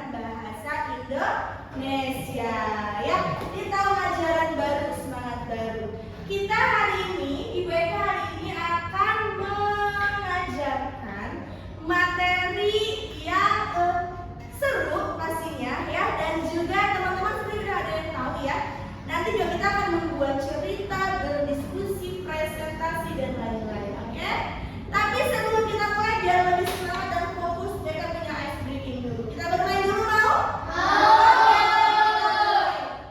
dengan bahasa Indonesia. Ya, di tahun ajaran baru, semangat baru. Kita hari ini, Ibu Eka hari ini akan mengajarkan materi yang seru pastinya ya, dan juga teman-teman seperti ada yang tahu ya. Nanti juga kita akan membuat cerita, berdiskusi, presentasi dan lain-lain. Oke? Tapi sebelum kita mulai biar lebih semangat dan fokus, mereka punya ice breaking dulu. Kita bermain dulu mau?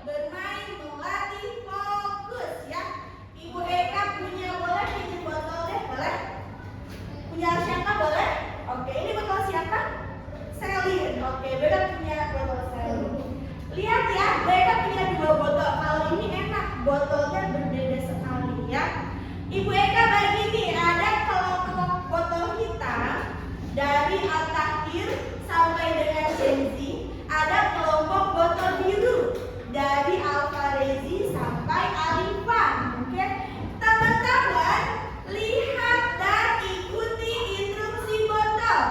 Bermain melatih fokus ya. Ibu Eka punya, boleh pinjam botol deh, boleh? Punya siapa boleh? Oke, ini botol siapa? Selin. Oke, Beka punya botol Selin. Lihat ya, Beka punya 2 botol. Kalau ini enak, botolnya berbeda sekali ya. Ibu Eka bagi nih, ada kelompok botol hitam dari Al-Tahir sampai dengan Zenzi. Ada kelompok botol biru dari Al-Farezi sampai Alifan. Oke, teman-teman lihat dan ikuti instruksi botol.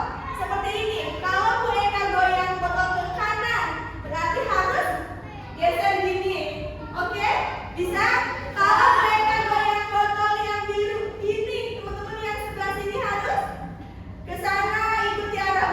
Seperti ini, kalau Bu Eka goyang botol ke kanan, berarti harus geser gini. Oke, bisa? Kalau Bu Eka goyang botol yang biru ini, teman-teman yang sebelah sini harus ke sana, ikuti arah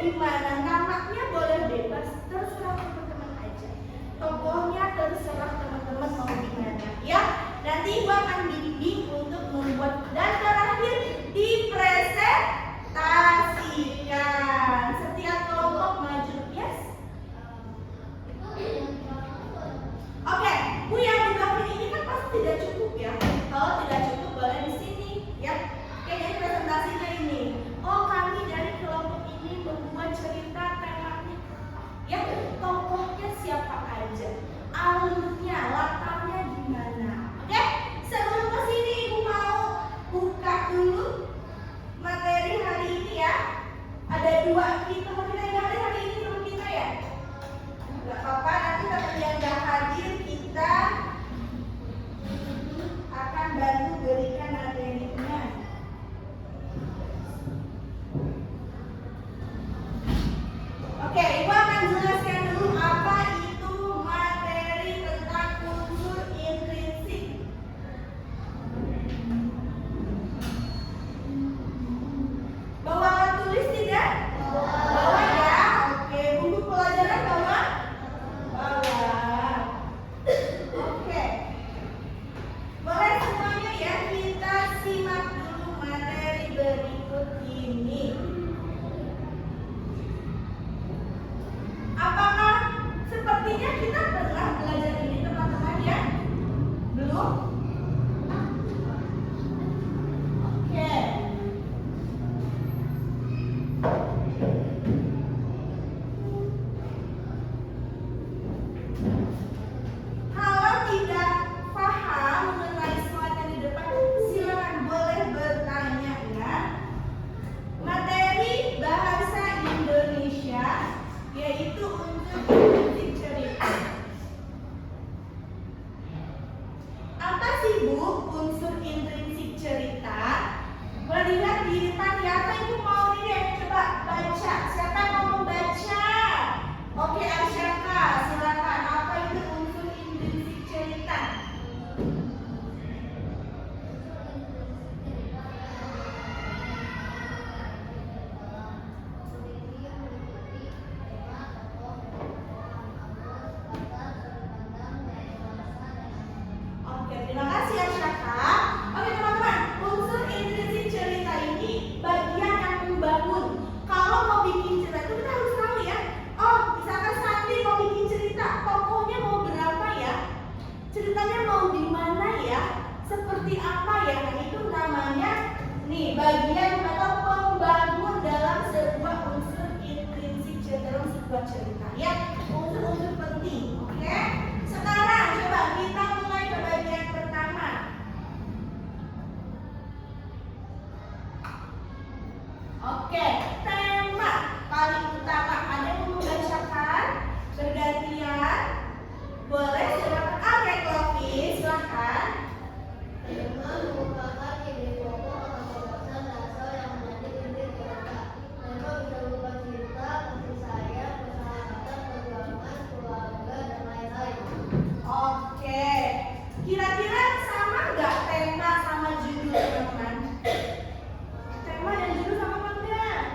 gimana? Namanya boleh bebas, terserah teman-teman aja. Tokohnya terserah teman-teman mau gimana ya. Nanti Ibu akan bimbing untuk membuat dan terakhir dipresentasikan. Setiap kelompok maju, yes. Oke, Bu yang di belakang ini kan pasti tidak cukup ya. Kalau tidak cukup boleh di sini ya. Oke, jadi presentasinya ini. Oh, kami dari kelompok ini membuat cerita temanya. Ya, tokohnya siapa aja, alurnya, latarnya gimana. Oke, sebelum ke sini Ibu mau buka dulu materi hari ini ya. Ada dua teman kita yang hadir hari ini, teman kita ya. Gak apa-apa, nanti teman yang gak hadir kita akan bantu berikan materinya. Oke, Ibu akan jelaskan dulu apa itu materi tentang unsur intrinsik. Bawa alat tulis tidak? Bawa ya. Oke, buku pelajaran bawa? Bawa. Oke. Boleh semuanya ya, kita simak dulu materi berikut ini. Apakah sepertinya kita pernah belajar ini teman-teman ya? Belum? Oke. Kalau tidak paham mengenai slide yang di depan, silakan boleh bertanya ya. Materi bahasa Indonesia yaitu unsur intrinsik cerita. Apa sih Bu unsur intrinsik cerita? Boleh lihat di depan ya. Apa Ibu mau nih deh? Coba baca. Siapa yang mau membaca? Oke, Arsyaka, silakan. Apa itu unsur intrinsik cerita? Oke, terima kasih Arsyaka. Oke teman-teman, unsur intrinsik cerita ini bagian yang membangun. Kalau mau bikin cerita itu kita harus tahu ya. Oh, misalkan Sandi mau bikin cerita, tokohnya mau berapa ya? Ceritanya mau di mana ya? Seperti apa ya? Nah, itu namanya nih bagian atau pembangun dalam sebuah unsur intrinsik cerita, dalam sebuah cerita ya. Unsur-unsur penting. Oke? Sekarang coba kita mulai ke bagian pertama. Oke, tema paling utama. Ada yang mau membacakan? Bergantian? Boleh, silakan. Oke, Clovis, silakan. Tema merupakan ide pokok atau gagasan dasar yang menjadi inti cerita. Tema bisa berupa cerita, kasih sayang, persahabatan, perjuangan, keluarga, dan lain-lain. Oke, kira-kira sama nggak tema sama judul teman-teman? Tema dan judul sama apa enggak?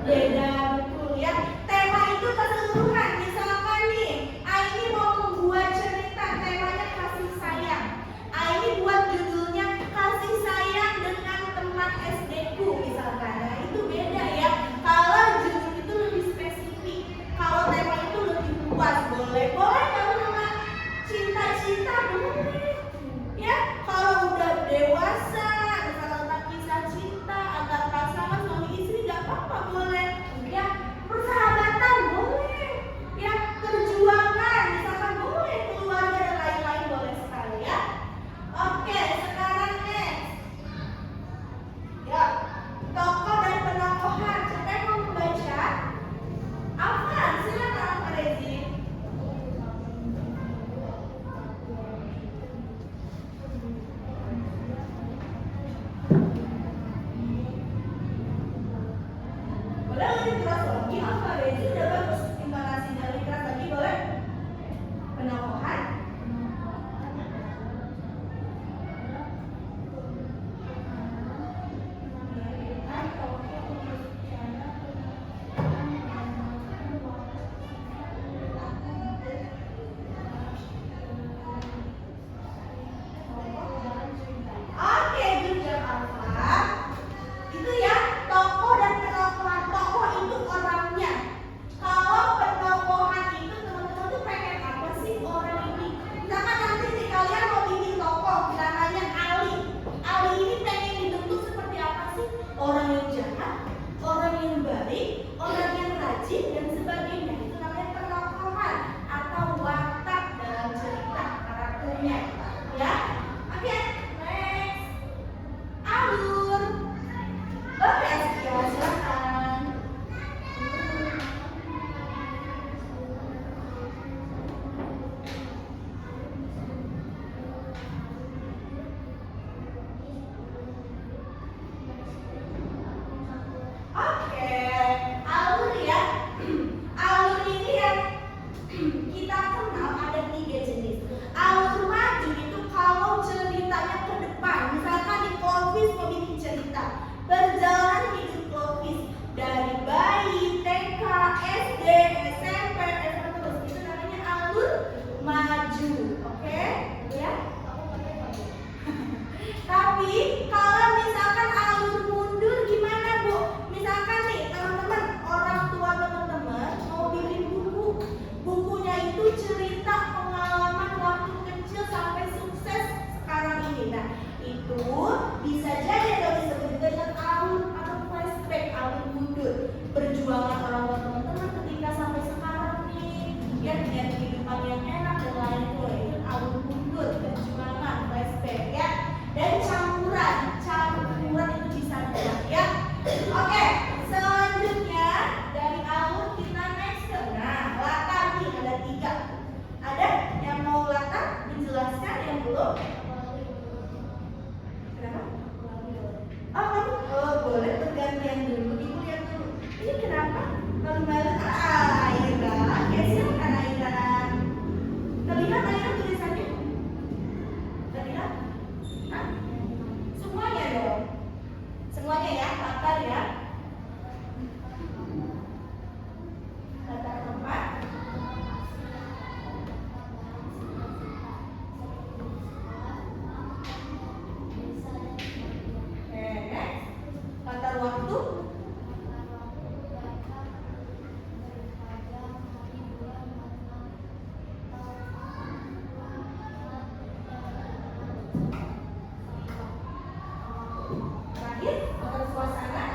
Beda, betul ya. Tema itu keseluruhan. Misalkan nih, Aini mau membuat cerita, temanya kasih sayang. Aini buat judulnya kasih sayang dengan teman SD-ku misalkan. Nah, itu beda ya. Kalau judul itu lebih spesifik, kalau tema itu lebih luas, boleh kalau nama cinta-cinta boleh. Ya, kalau udah dewasa, misalnya tentang kisah cinta antar pasangan suami istri nggak apa-apa boleh. Ya, persahabatan boleh. Ya, perjuangan misalkan boleh, keluarga dan lain-lain boleh sekali ya. Oke, sekarang next. Ya, tokoh dan penokohan. Siapa yang mau membaca? Afan, silakan Afan Rezi. Boleh lebih keras lagi, Afan Rezi udah bagus intonasinya, lebih keras lagi boleh. Penokohan. perjuangan orang tua teman-teman ketika sampai sekarang nih, ya dengan kehidupan yang enak dan lain-lain. Itu alur mundur, perjuangan, flashback ya, dan campuran itu bisa ya. Oke, selanjutnya dari alur kita next ke latar nih, ada 3. Ada yang mau latar menjelaskan yang belum? Kenapa? Oh, kamu boleh bergantian dulu, ibu yang dulu. Ini kenapa? Malu-malu? Aira, ya silakan Aira. Terlihat Aira tulisannya? Terlihat? Hah? Semuanya dong. Semuanya ya, latar ya. Latar tempat. Latar waktu. Terakhir, latar suasana.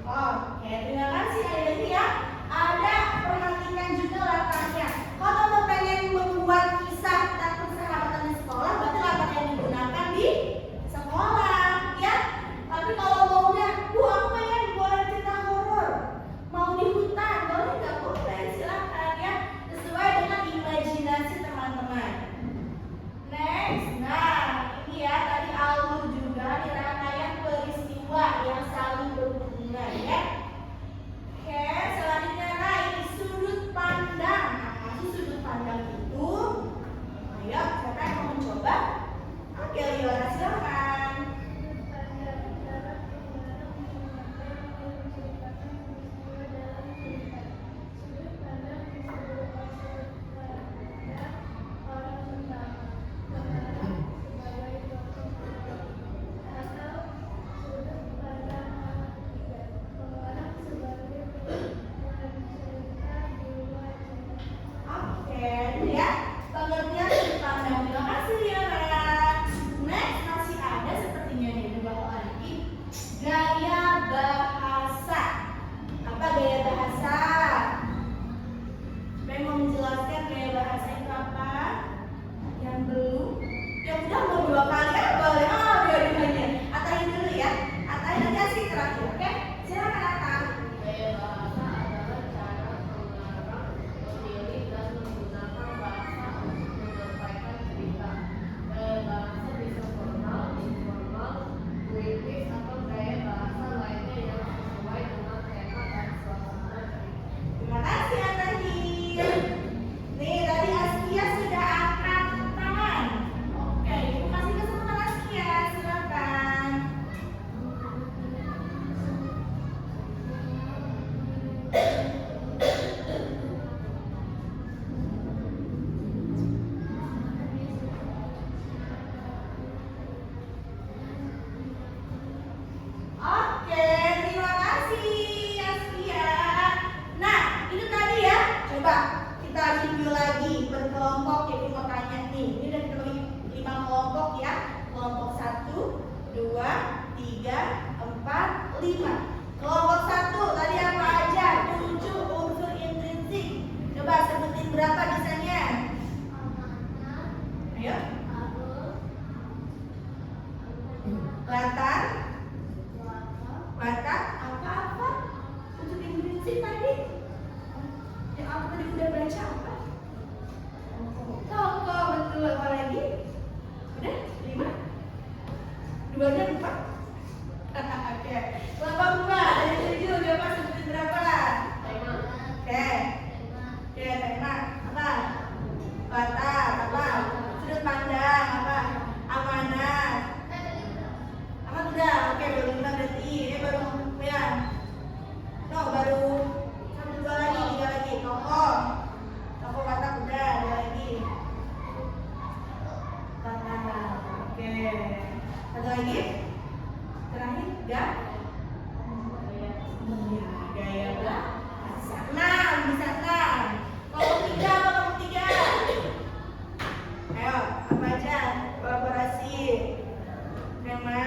Oke, terima kasih Aidani ya. Ada perhatikan juga latarnya. Kalau mau pengen membuat kisah tentang persahabatan di sekolah, berarti latar yang digunakan di sekolah, ya. Tapi kalau maunya, Bu, aku pengen buat cerita horor, mau di hutan, boleh nggak? Boleh, silakan ya. Sesuai dengan imajinasi teman-teman. Next, ini ya tadi alur juga di rangkaian peristiwa yang saling berhubungan ya. Oke, selanjutnya ini sudut pandang. Maksud sudut pandang itu, ayo siapa yang mau mencoba? Oke, Liora silakan. Oke, ini ya pengertian sudut pandang. Terima kasih Liora. Next masih ada sepertinya nih di bawah lagi gaya bahasa. Apa gaya bahasa? Saya mau menjelaskan gaya bahasa itu apa? Yang belum? Yang udah mau 2 kali ya boleh. Oh, dua-duanya. Atahin dulu ya. Atahin aja sih terakhir, oke? Silakan Atta. Gaya bahasa adalah cara mengarang, memilih, dan menggunakan bahasa untuk menyampaikan cerita. Gaya bahasa bisa formal, informal, puitis, atau gaya bahasa lainnya yang sesuai dengan tema dan suasana cerita. Terima kasih Atani. Nih tadi Askia sudah angkat tangan. Oke, ibu kasih kesempatan Askia, silakan. Oke, terima kasih Askia. Nah, itu tadi ya. Coba kita review lagi berkelompok. Jadi mau tanya nih, ini udah kita bagi 5 kelompok ya. Kelompok 1, 2, 3, 4, 5. Kelompok 1 tadi apa aja? 7 unsur intrinsik. Coba sebutin berapa bisanya? Ayo. Latar. Latar apa-apa? Unsur intrinsik tadi. Yang aku tadi udah baca apa? Tokoh, betul. Apa lagi? Udah? 5? 2-nya lupa? Oke. Kelompok 2 dari 7 coba sebutin berapa? Tema. Oke. Oke, tema apa? Latar apa? Sudut pandang apa? Amanah. Aman udah. Oke, baru 5 berarti. Ini baru ya. No, baru 1, 2 lagi, 3 lagi. Tokoh. Tokoh Batak udah, ada lagi. Latar. Oke. Satu lagi? Terakhir, gak? Iya, gaya bahasa. 6, bisa 6. Kelompok 3 apa kelompok 3? Ayo, apa aja? Kolaborasi. Tema.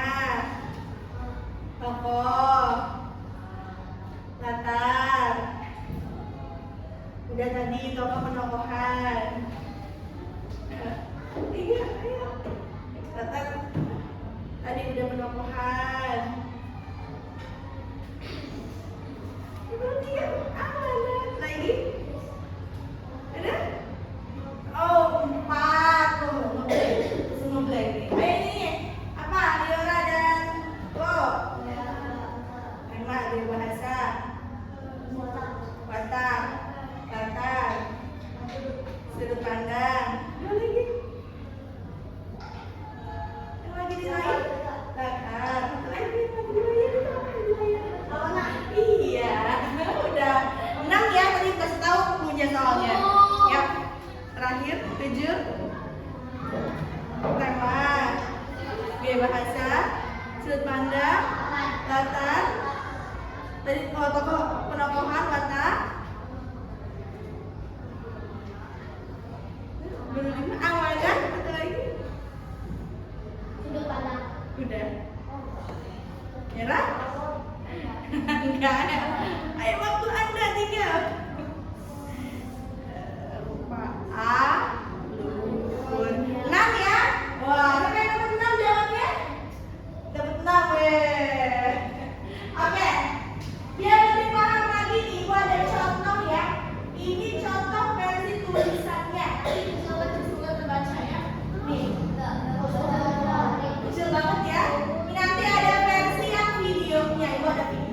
Sudut pandang, latar. Tadi tokoh penokohan latar. Awalan, satu lagi. Sudut pandang. Udah. Nyerah? Enggak ada. Ayo waktu Anda tinggal. Lupa. Alun. 6 ya? Wah, siapa yang dapat 6 jawabnya? Dapat 6 weh. Oke. Biar lebih paham lagi nih, Ibu ada contoh ya. Ini contoh versi tulisannya. Nanti coba terbaca ya. Nih. Kecil banget ya. Ini nanti ada versi yang videonya. Ibu ada video.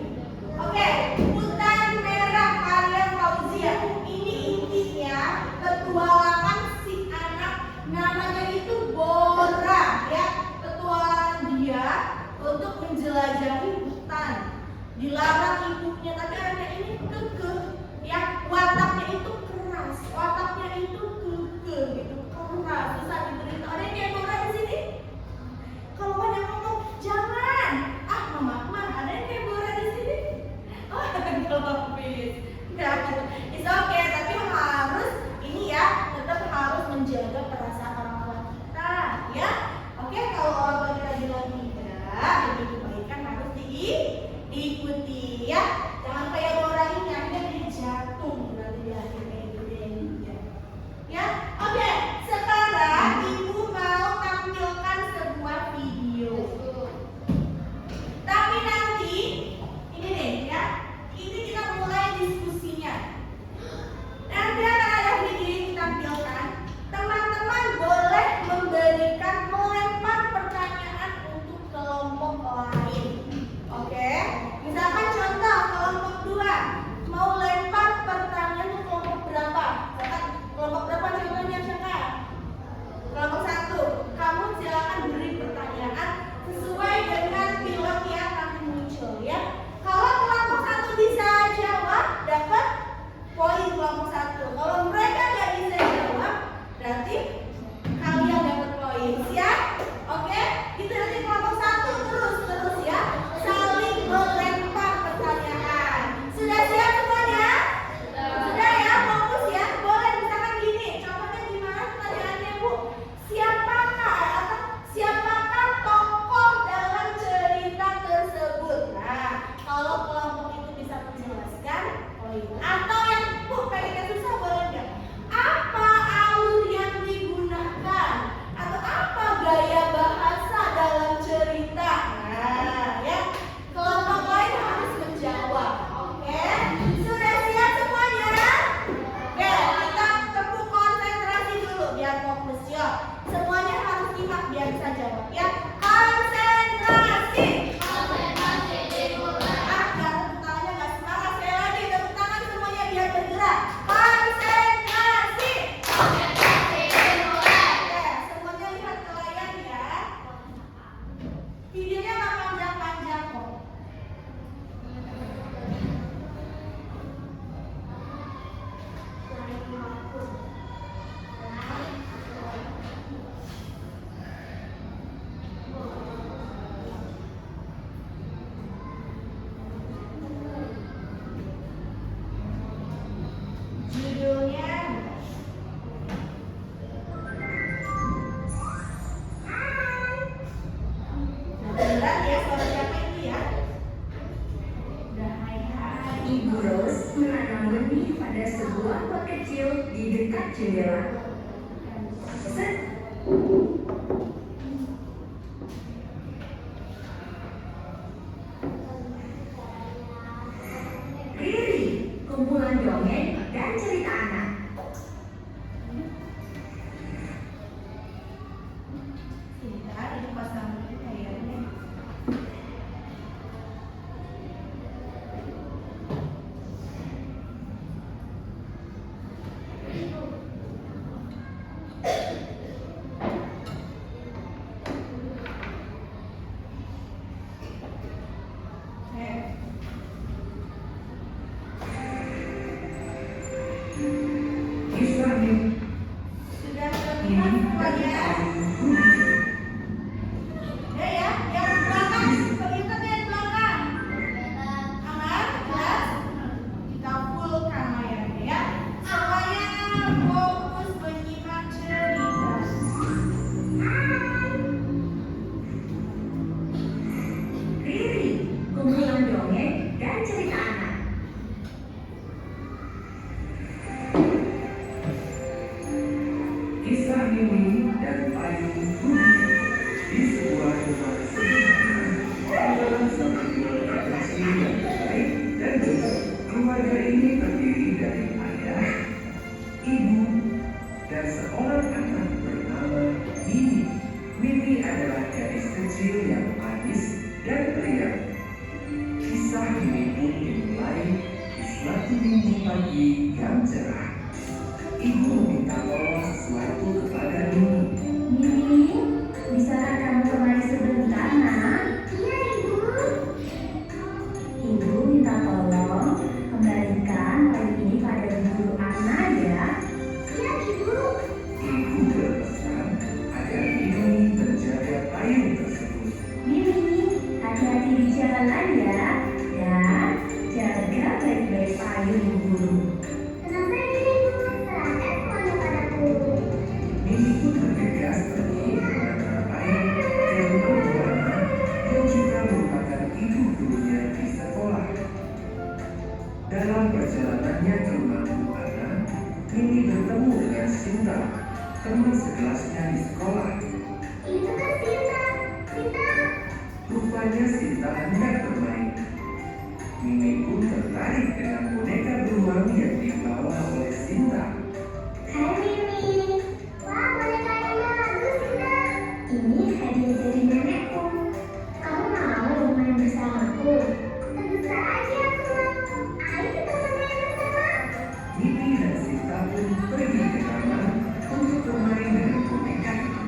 Oke, Hutan Merah karya Fauzia. Ini intinya petualangan si anak namanya itu Bora ya. Petualangan dia untuk menjelajahi hutan. Dilarang ibunya, tapi anaknya ini kekeh ya. Wataknya itu keras, wataknya itu kekeh gitu, keras, susah diberitahu. Ada yang kayak Bora di sini? Kalau banyak ngomong jangan. Ah mama, ada yang kayak Bora di sini? Oh, kalau please. Ya, it's okay, tapi harus ini ya, tetap harus menjaga perasaan orang tua kita, ya. Oke, kalau orang tua kita bilang tidak, demi kebaikan harus diikuti, ya. Jangan kayak Bora ini akhirnya dia jatuh nanti di akhir kayak gitu ya. Ya, oke. Sekarang ibu mau tampilkan sebuah video. Tapi nanti ini deh ya, ini kita mulai diskusinya. Nanti akan ada video yang ditampilkan. Teman-teman boleh melempar pertanyaan untuk kelompok lain. Oke? Misalkan contoh kelompok 2 mau lempar pertanyaan ke kelompok berapa? Misalkan kelompok berapa contohnya siapa? Kelompok 1, kamu silakan beri pertanyaan sesuai dengan film yang akan muncul ya. Kalau kelompok 1 bisa jawab, dapat poin kelompok 1. Kalau mereka nggak bisa jawab, berarti kalian dapat poin. Siap? Oke? Itu nanti kelompok 1 terus ya, saling melempar pertanyaan. Sudah siap semuanya? Sudah ya, fokus ya. Boleh misalkan gini, contohnya gimana pertanyaannya Bu? Siapakah tokoh dalam cerita tersebut? Nah, kalau kelompok itu bisa menjelaskan, poin. Atau yang Bu pengen susah boleh nggak? Apa alur yang digunakan? Atau apa gaya bahasa dalam cerita? Nah, ya kelompok lain harus menjawab. Oke, sudah siap semuanya? Oke, kita tepuk konsentrasi dulu biar fokus ya. Semuanya harus nyimak biar bisa jawab ya. Konsentrasi. Tepuk tangannya nggak semangat. Sekali lagi tepuk tangan semuanya biar bergerak. Konsentrasi. Oke, semuanya lihat ke layar ya. Videonya nggak panjang-panjang kok. Judulnya beneran ya, suara siapa itu ya? Udah hai. Ibu Rose menanam benih pada sebuah pot kecil di dekat jendela. Set. Riri, kumpulan dongeng dan cerita anak. Sebentar, ini pasang dulu kayaknya. dongeng dan cerita anak. Kisah Mimi dan Payung Budi di sebuah rumah sederhana dalam satu keluarga kecil yang baik dan jujur. Keluarga ini terdiri dari ayah, ibu, dan seorang anak bernama Mimi. Mimi adalah gadis kecil yang manis dan periang. Kisah ini pun dimulai di suatu minggu pagi yang cerah. Ibu meminta tolong sesuatu kepada Mimi. Mimi, bisakah kamu kembali sebentar, Nak? Iya, Ibu. Ibu minta tolong kembalikan payung ini pada guru Ana ya. Iya, Ibu. Ibu berpesan agar Mimi menjaga payung tersebut. Mimi, hati-hati di jalan ya. Dan jaga baik-baik payung guru. Kenapa ini, Ibu? Serahkan semuanya padaku. Mimi pun bergegas pergi mengantar payung ke rumah Bu Ana yang juga merupakan ibu gurunya di sekolah. Dalam perjalanannya ke rumah Bu Ana, Mimi bertemu dengan Sinta, teman sekelasnya di sekolah. Itu kan Sinta. Sinta. Rupanya Sinta hendak bermain. Mimi pun tertarik dengan boneka beruang yang dibawa oleh Sinta. Hai Mimi, Wah, bonekanya bagus, Sinta. ini hadiah dari nenekku. Kamu mau main bersamaku? Tentu saja aku mau. Ayo kita bermain bersama. Mimi dan Sinta pun pergi ke kamar untuk bermain dengan boneka itu.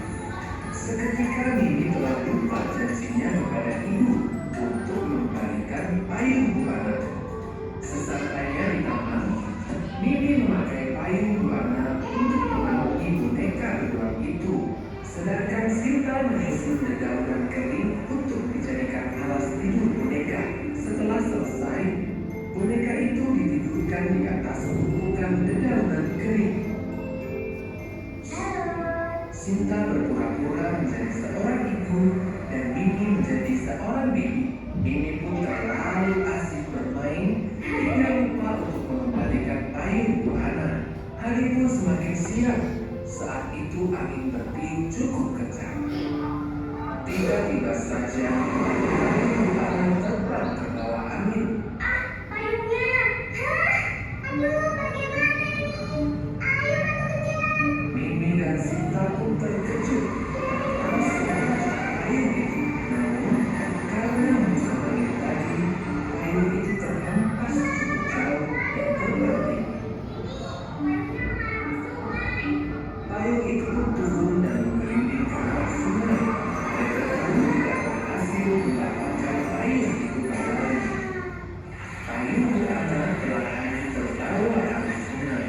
Seketika Mimi telah lupa janjinya kepada ibu untuk mengembalikan payung Bu Ana. Sesampainya di taman, Mimi memakai payung Bu Ana untuk memenuhi boneka beruang itu, sedangkan Sinta menyusun dedaunan kering untuk dijadikan alas tidur boneka. Setelah selesai, boneka itu ditidurkan di atas tumpukan dedaunan kering. Sinta berpura-pura menjadi seorang ibu dan Mimi menjadi seorang bibi. Mimi pun terlalu asik bermain hingga lupa untuk mengembalikan payung Bu Ana. Hari pun semakin siang. Saat itu angin bertiup cukup kencang. Tiba-tiba saja payung Bu Ana terbang terbawa angin. Payungnya. Hah? Aduh, bagaimana ini? Ayo bantu kejar. Mimi dan Sinta pun terkejut harus mengejar payung itu. Namun, karena musim angin tadi, payung itu terhempas cukup jauh dan terberhenti. Payung itu pun turun dan menggelinding ke arah sungai. Mereka pun tidak berhasil mendapatkan payung itu kembali. Payung Bu Ana perlahan terbawa arus sungai.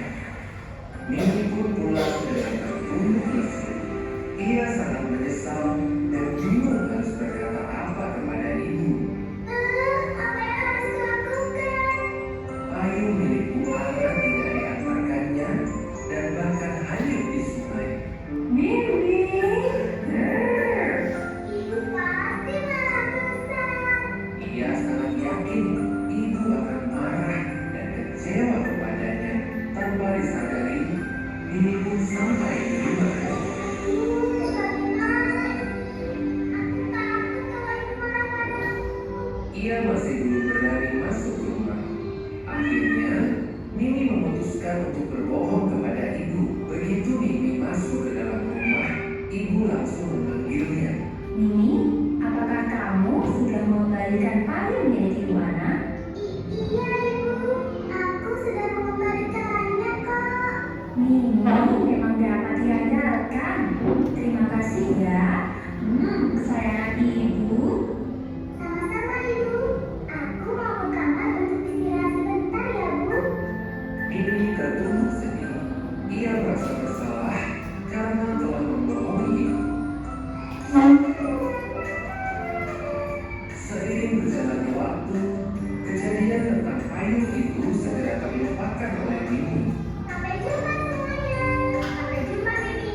Mimi pun pulang dengan terbungkuk lesu. Ia sangat menyesal dan bingung harus berkata apa kepada ibu. Apa yang harus kulakukan? Payung milik Bu Ana tidak diantarkannya dan bahkan hanyut di sungai. Mimi, Ibu pasti marah besar. Ia sangat yakin ibu akan marah dan kecewa kepadanya. Tanpa disadari, Mimi pun sampai di rumah. Bagaimana? Aku takut kalau ibu marah padaku. Ia masih belum berani masuk rumah. Akhirnya, Mimi memutuskan untuk berbohong kepada ibu. Begitu Mimi masuk ke dalam rumah, ibu langsung memanggilnya. Mimi, apakah kamu sudah mengembalikan payung milik Ibu Ana? Iya, Ibu. Aku sudah mengembalikannya kok. Mimi memang dapat diandalkan. Terima kasih ya. Kesayangan ibu. Sama-sama, Ibu. Aku mau ke kamar untuk istirahat sebentar ya, Bu. Mimi tertunduk sedih. Ia merasa bersalah karena telah membohongi ibu. Seiring berjalannya waktu, kejadian tentang payung itu segera terlupakan oleh Mimi. Sampai jumpa semuanya. Sampai jumpa, Mimi.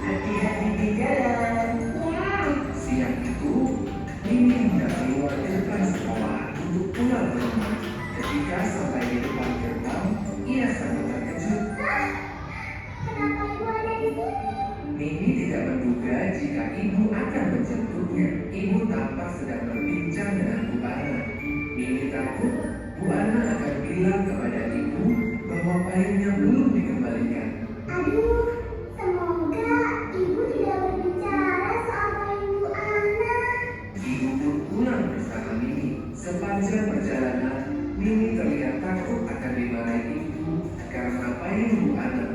Hati-hati di jalan. Ya. Siang itu, Mimi hendak keluar ke depan sekolah untuk untuk pulang ke rumah. Ketika sampai di depan gerbang, ia sangat terkejut. Kenapa ibu ada di sini? Mimi tidak menduga jika ibu akan menjemputnya. Ibu tampak sedang berbincang dengan Bu Ana. Mimi takut Bu Ana akan bilang kepada ibu bahwa payungnya belum dikembalikan. Aduh, semoga ibu tidak berbicara soal payung Bu Ana. Ibu pun pulang bersama Mimi. Sepanjang perjalanan, Mimi terlihat takut akan dimarahi ibu karena payung Bu Ana.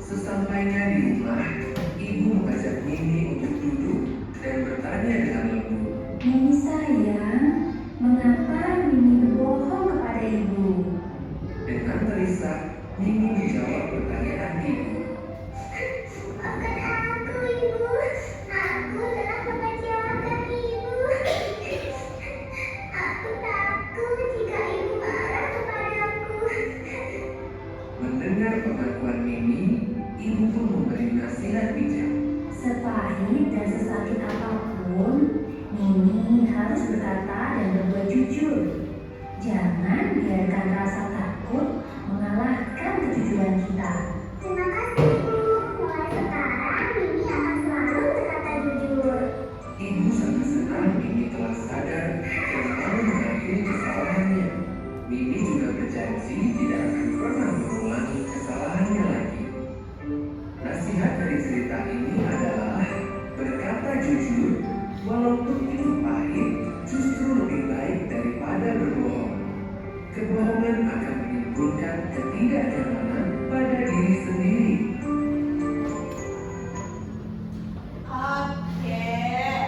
Sesampainya di rumah, ibu mengajak Mimi untuk duduk dan bertanya dengan lembut. Mimi sayang, mengapa Mimi berbohong kepada ibu? Dengan gelisah, Mimi menjawab pertanyaan ibu. Maafkan aku, ibu. Aku telah mengecewakan ibu. Aku takut jika ibu marah kepadaku. Mendengar pengakuan Mimi, ibu pun memberi nasihat bijak. Sepahit dan sesakit apapun, Mimi harus berkata dan berbuat jujur. Jangan biarkan rasa takut mengalahkan kejujuran kita. Terima kasih, ibu. Mulai sekarang, Mimi akan selalu berkata jujur. Ibu sangat senang Mimi telah sadar dan mau mengakui kesalahannya. Mimi juga berjanji tidak akan pernah mengulangi kesalahannya lagi. Nasihat dari cerita ini adalah berkata jujur, walaupun itu pahit, justru lebih baik daripada berbohong. Kebohongan akan menimbulkan ketidaknyamanan pada diri sendiri. Oke,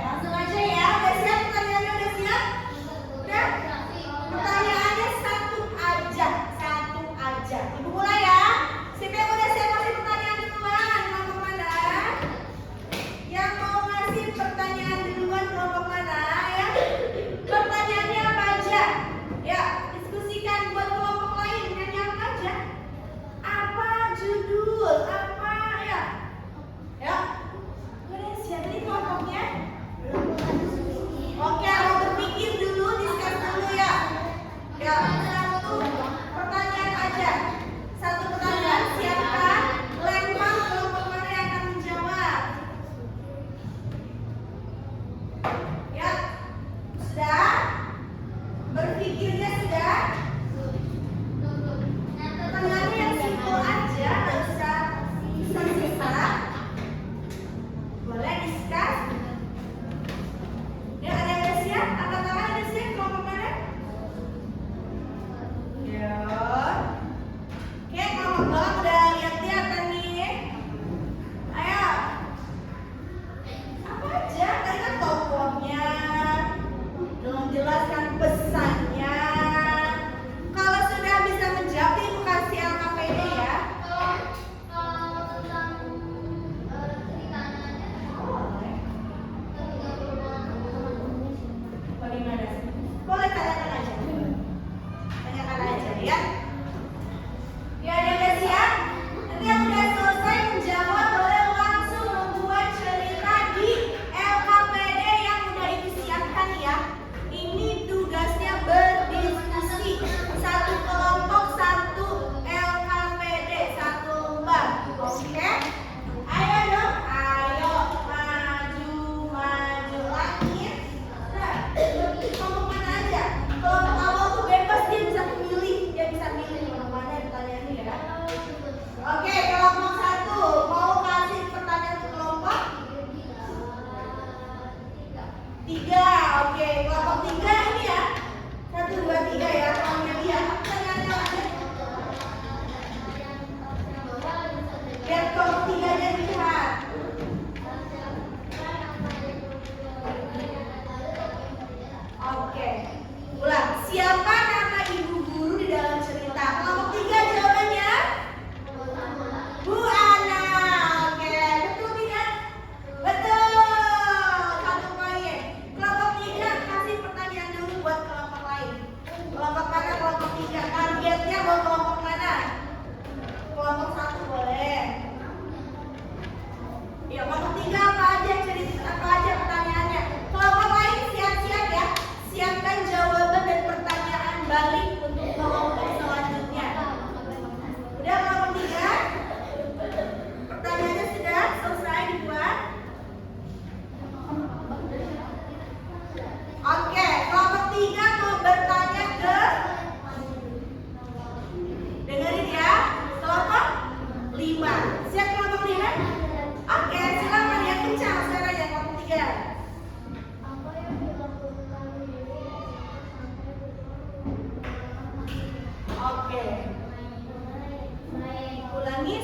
langsung aja ya. Udah siap pertanyaannya? Udah siap? Udah? Pertanyaannya satu aja. Satu aja. Ibu mulai ya. Siapa yang udah siap ngasih pertanyaan duluan? Kelompok mana? Yang mau ngasih pertanyaan duluan kelompok mana ya? Pertanyaannya apa aja? Ya, diskusikan buat kelompok lain. Nyanyi apa aja? Apa judul? Apa ya? Ya. Udah siap nih kelompoknya? Oke, mau berpikir dulu, diskus dulu ya. Ya, satu pertanyaan aja. Satu pertanyaan, siapkan, lempar kelompok mana yang akan menjawab. Ya, sudah? Berpikirnya sudah? Pertanyaannya yang simpel aja, nggak usah susah-susah. Boleh diskus? Ya, ada yang udah siap? Angkat tangan, ada siap? Kelompok mana? Ya. Oke, kelompok belakang udah lihat-lihat kan nih. Ayo. Apa aja? Tadi kan tokohnya. Belum jelaskan pesannya.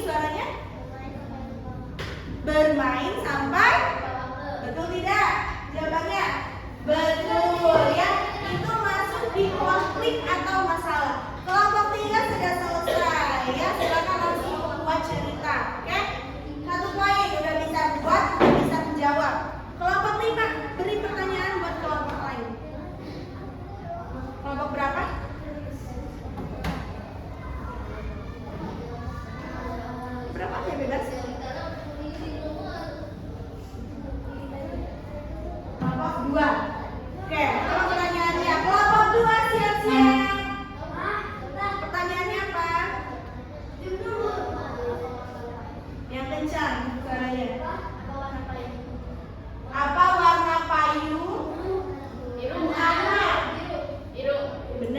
suaranya? Bermain sampai? Betul tidak? Jawabannya? Betul ya. Itu masuk di konflik atau masalah. Kelompok 3 sudah selesai ya. Silakan langsung membuat cerita. Oke? 1 poin udah bisa buat, udah bisa menjawab. Kelompok 5 beri pertanyaan buat kelompok lain. Kelompok berapa? Berapa ya bebas? Kelompok 2. Oke, kalau pertanyaannya kelompok 2 siap-siap. Pertanyaannya apa? Yang kencang suaranya. Apa warna payung? Biru. Apa? Biru. Benar.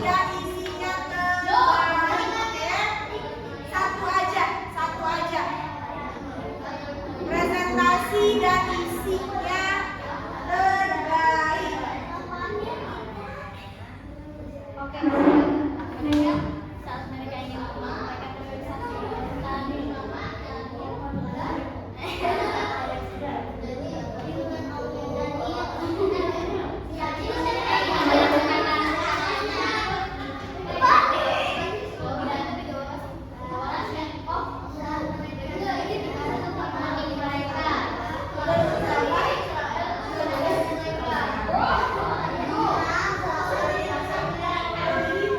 dan isinya terbaik. Oke? Satu aja. Presentasi dan isinya terbaik. Oke, saat mereka ingin menyampaikan Ini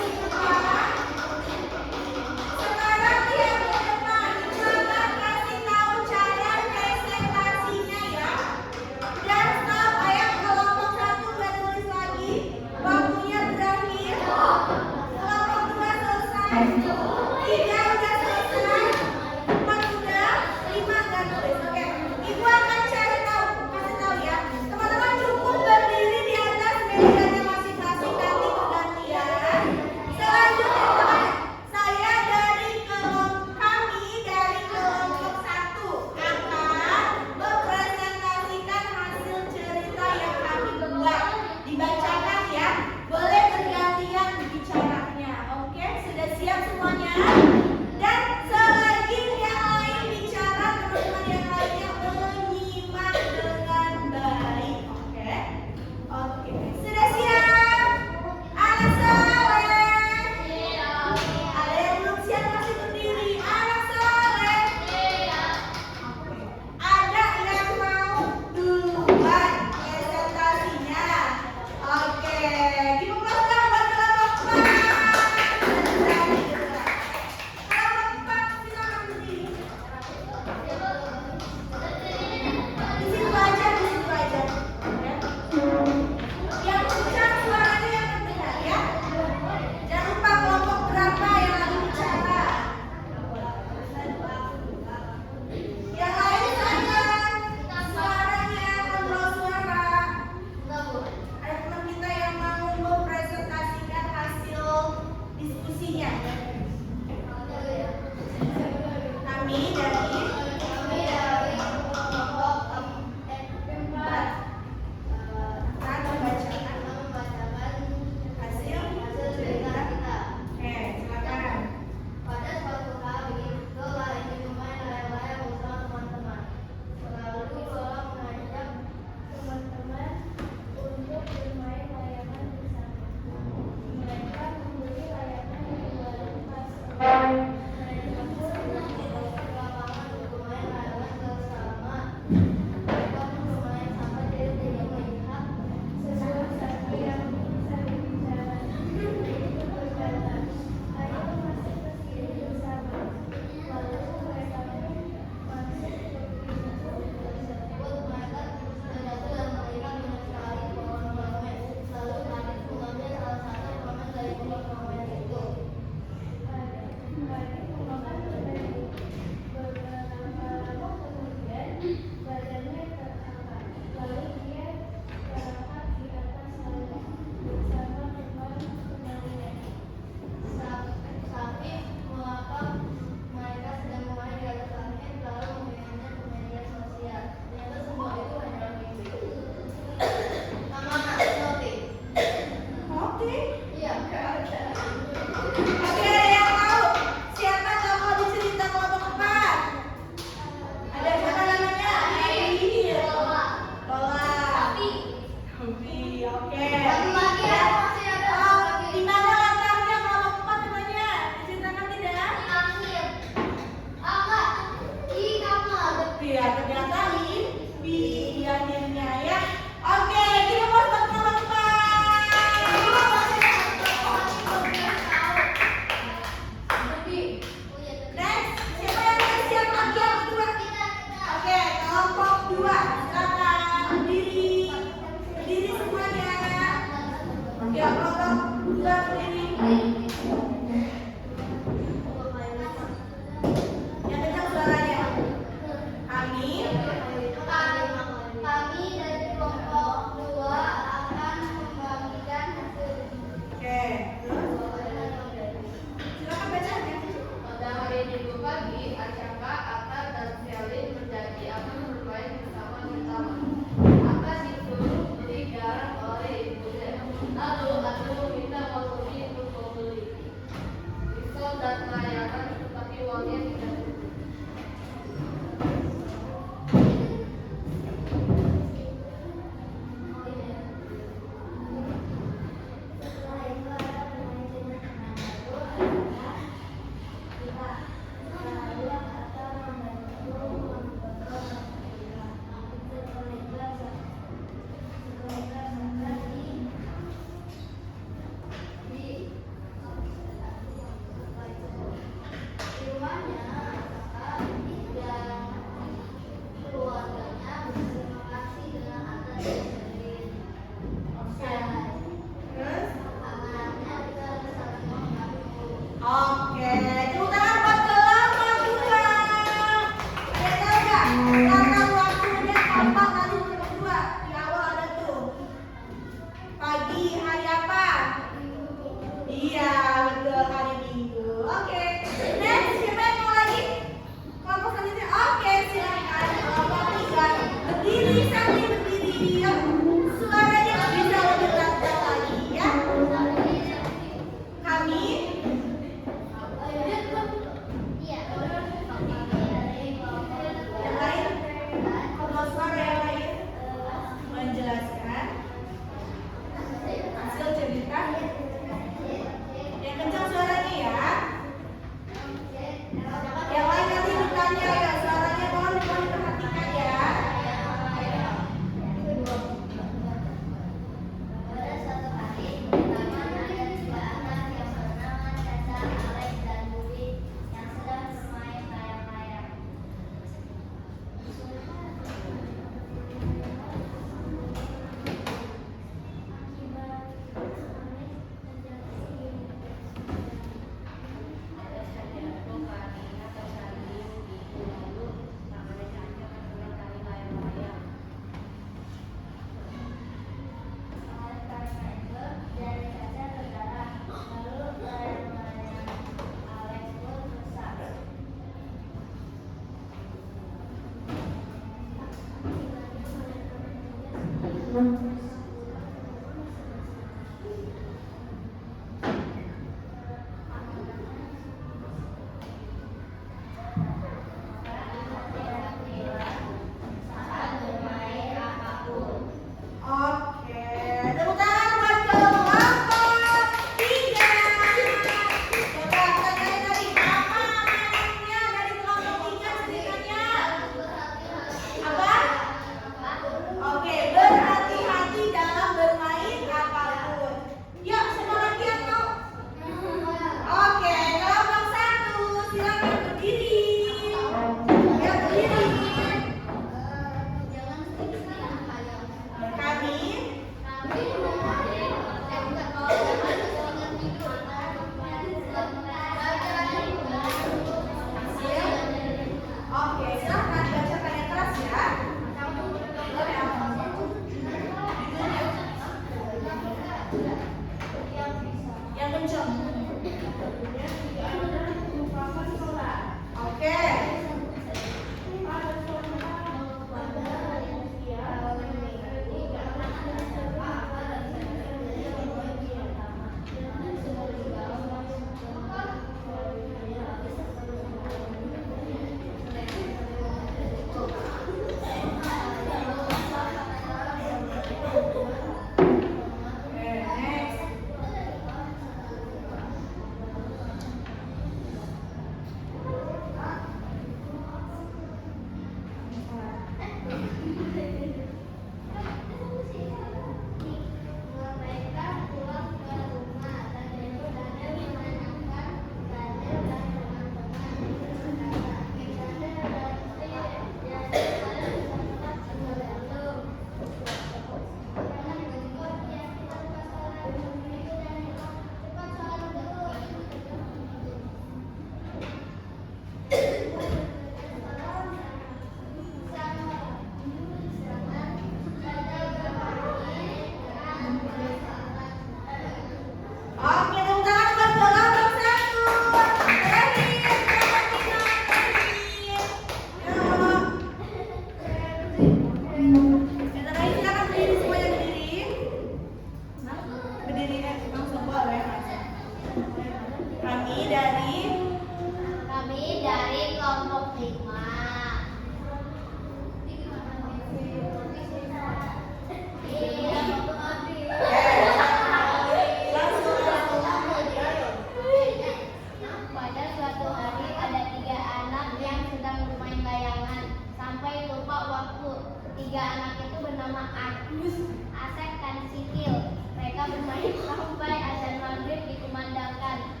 bernama Agus, Asep, dan Sikil. Mereka bermain sampai azan maghrib dikumandangkan.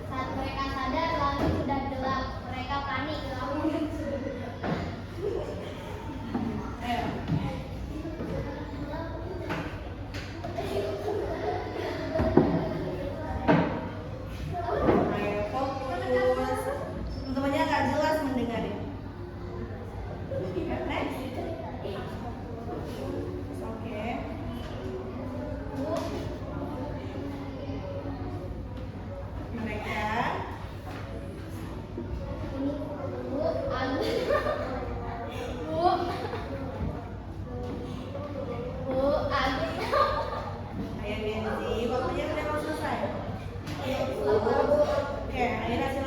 Saat mereka sadar, langit sudah gelap. Mereka panik. Ayo. Ayo fokus. Teman-temannya nggak jelas mendengarnya. Next. Oke. Mereka Bu, Agus. Bu. Bu, Agus. Ayo Genzi, waktunya udah mau selesai. Oke, akhirnya